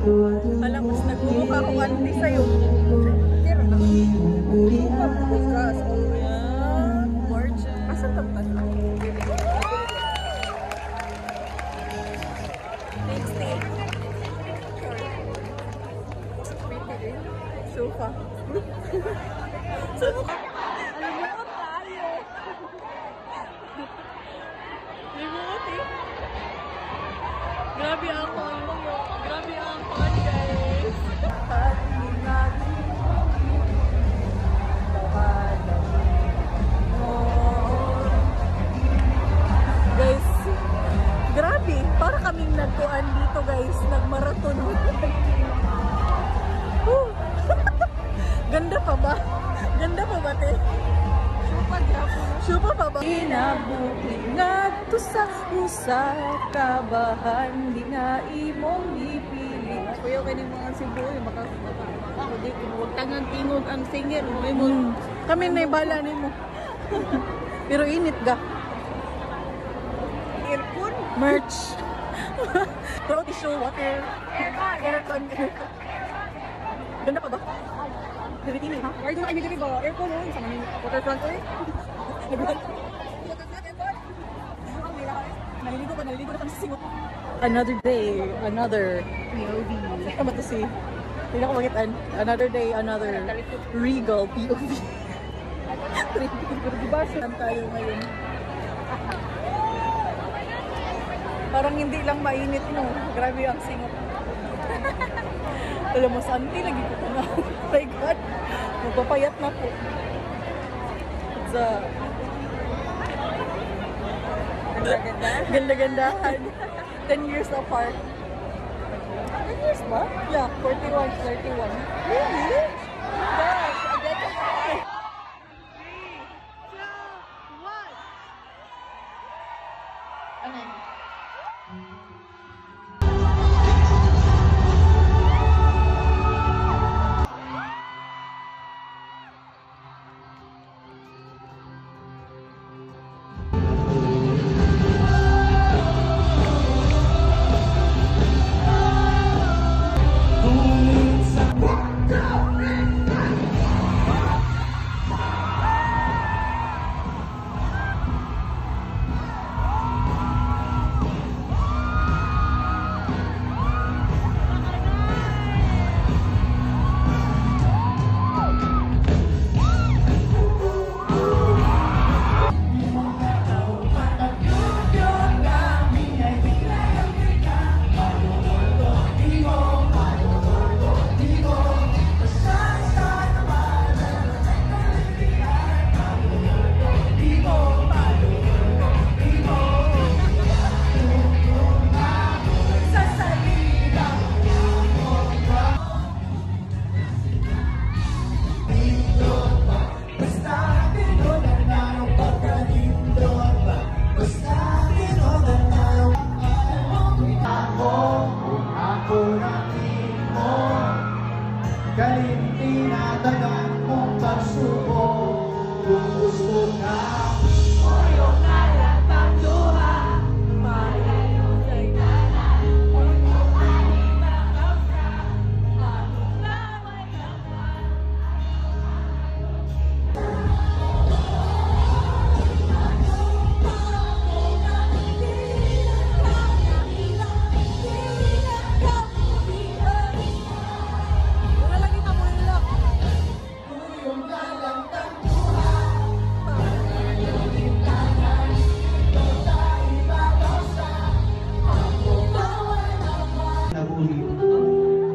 Alam, mas nagmumukha akong auntie sa'yo. Pero na. As always. Gorgeous. Asan ka ba? Thanks, Nate. Sofa. Sofa. Alam mo ko tayo. Limuot eh. Grabe ako. Grabe ako, guys. Guys, grabe. Para kaming nagkuhan dito, guys. Nagmarathon. Ganda pa ba? Ganda pa ba, te? Supa pa ba? Inabuti nga to sa kabahan, di nga imong ipili. Kuya, kayo mga Cebu, ako di, huwag tangang tingog ang singer. Kami na ibala mo. Pero init ga. Aircon? Merch. Pero tissue, water. Aircon. Ganda pa ba? Nabitini, ha? Why do I need to be aircon? Sa mga waterfront eh? Naliligo na kami sa singot. Another day, another POV. Ano to si? Hindi ako magitan. Another day, another regal POV. Diba saan tayo ngayon? Parang hindi lang mainit, no? Grabe ang singot. Alam mo, saan lagi ko na? Oh my God! Magpapayat na po. Ganda-gandahan. 10 years apart. 10 years ba? Yeah, 41, 31. Really? Gosh, I get it. 3, 2, 1. Ano?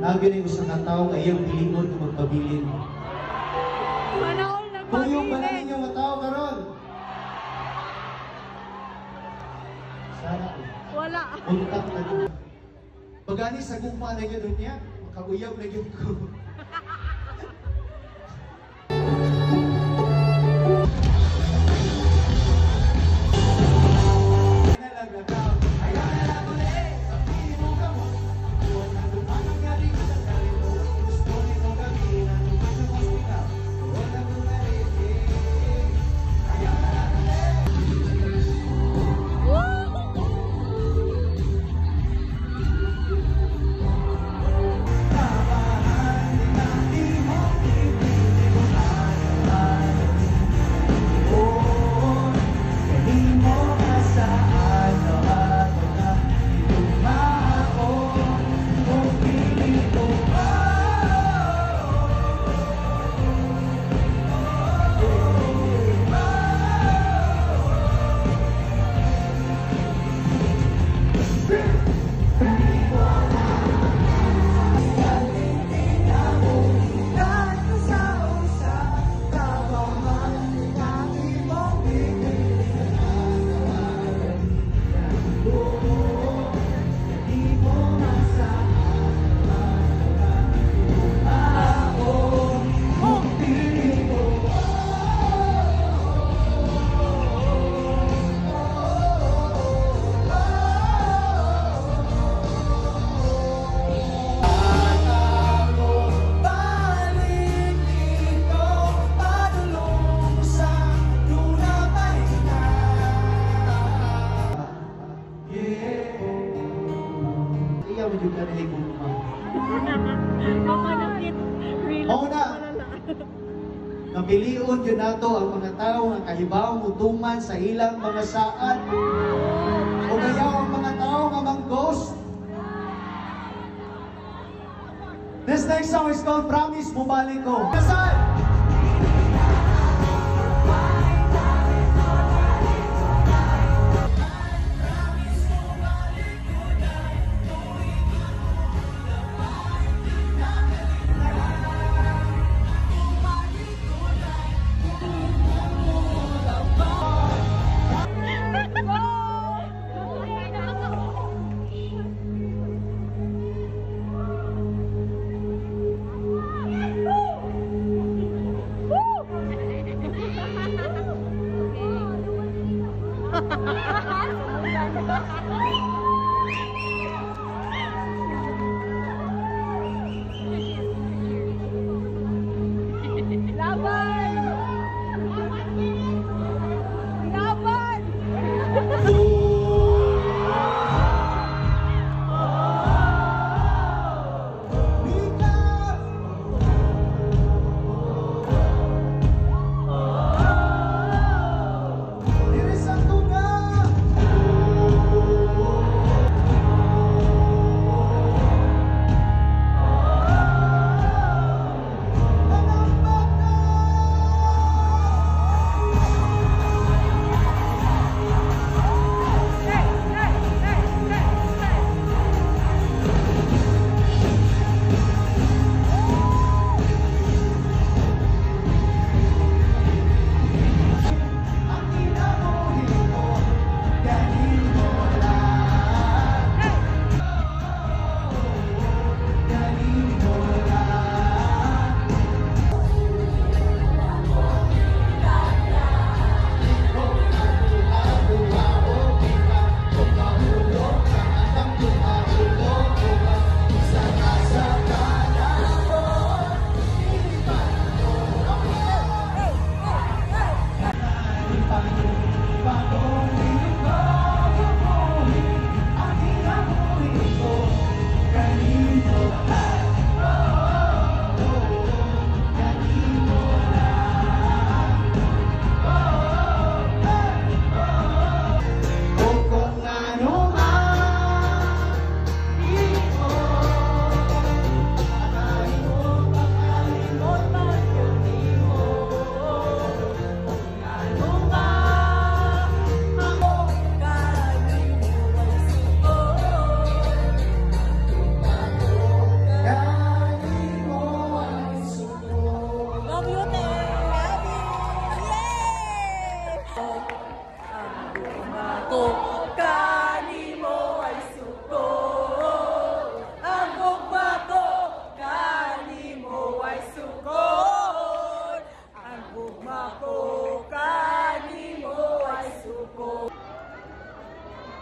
Nagbinig ko sa katao kay iyong pilingod kung magpabilin. Manahol na kung yung bananin yung matao karon. Sana ko. Wala. Untak na doon. Pagani sa gumpa na yun niya, makaguyaw na yun ko. gugma. Mapanakit. Really. Mao na. Napilion yun nato ang mga tao nga kahibaw mutuman sa ilang mga saad. O gayaw ang mga tao nga mang ghost. This next song is called Promise Bumalik Ko. Kasal!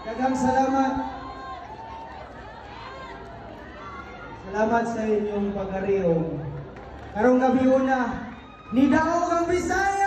Daghang salamat. Salamat sa inyong pag-ariw. Karong gabi una, ni daog ang Bisaya!